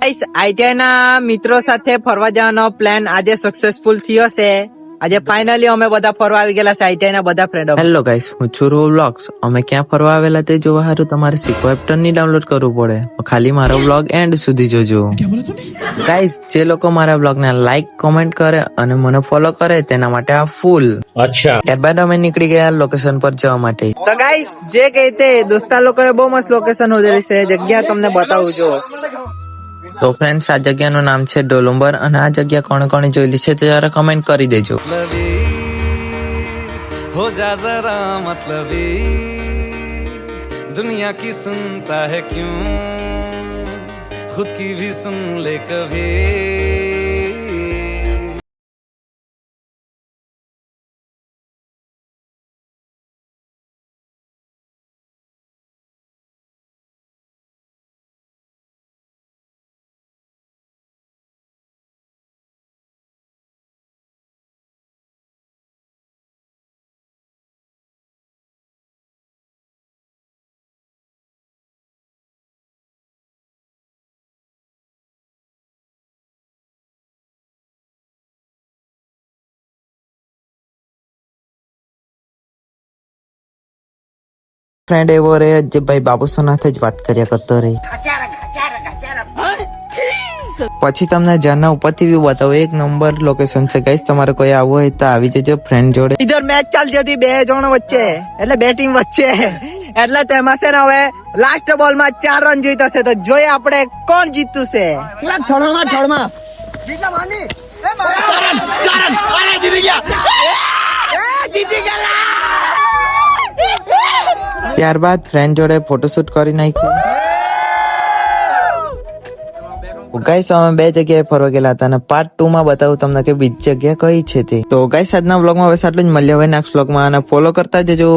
ITI ના મિત્રો સાથે ફરવા જવાનો પ્લાન આજે સક્સેસફુલ થયો છે. આજે ફાઇનલી અમે બધા ફરવા આવી ગયેલા છે, આઈટીઆઈ ના બધા ફ્રેન્ડો. હેલો ગાઈસ, હું છું રોહ વ્લોગ્સ. અમે ક્યાં ફરવા આવેલા તે જોવા હારું તમારે સિકો એપ ની ડાઉનલોડ કરવું પડે. ખાલી મારો વ્લોગ એન્ડ સુધી જોજો. ગાઈસ, જે લોકો મારા વ્લોગ ને લાઈક કોમેન્ટ કરે અને મને ફોલો કરે તેના માટે આ ફૂલ. અચ્છા. ત્યારબાદ અમે નીકળી ગયા લોકેશન પર જવા માટે. તો ગાઈસ, જે કહેતે દોસ્તા લોકોએ બહુ મસ્ત લોકેશન હોદેલી છે, જગ્યા તમને બતાવું જો. તો ફ્રેન્ડ્સ, આ જગ્યાનું નામ છે ડોલુંબર અને આ જગ્યા કોણે કોણે જોયેલી છે તે જરા કમેન્ટ કરી દેજો. हो जा जरा मतलबी दुनिया की सुनता है क्यों खुद की भी सुन ले कभी. ફ્રેન્ડ એવો રે જે ભાઈ બાબુસો સાથે જ વાત કર્યા કરતો રહે. પછી તમને ઝરના ઉપરથી વ્યૂ બતાવો. એક નંબર લોકેશન છે ગાઈસ, તમારે કોઈ આવવું હોય તો આવી જજો ફ્રેન્ડ જોડે. ઇધર મેચ ચાલતી હતી બે જણ વચ્ચે, એટલે બે ટીમ વચ્ચે, એટલે તેમાં છે ને હવે લાસ્ટ બોલ માં 4 રન જોઈતા છે. તો જોઈએ આપણે કોણ જીતતું છે. ત્યારબાદ ફ્રેન્ડ જોડે ફોટોશૂટ કરી નાખ્યું. ગાઈસ, અમે 2 જગ્યાએ ફરવા ગયેલા હતા અને પાર્ટ 2 માં બતાવું તમને કે બીજી જગ્યા કઈ છે તે. તો ગાઈસ, આજના વ્લોગમાં બસ આટલું જ. મળીએ હવે નેક્સ્ટ વ્લોગમાં અને ફોલો કરતા જજો.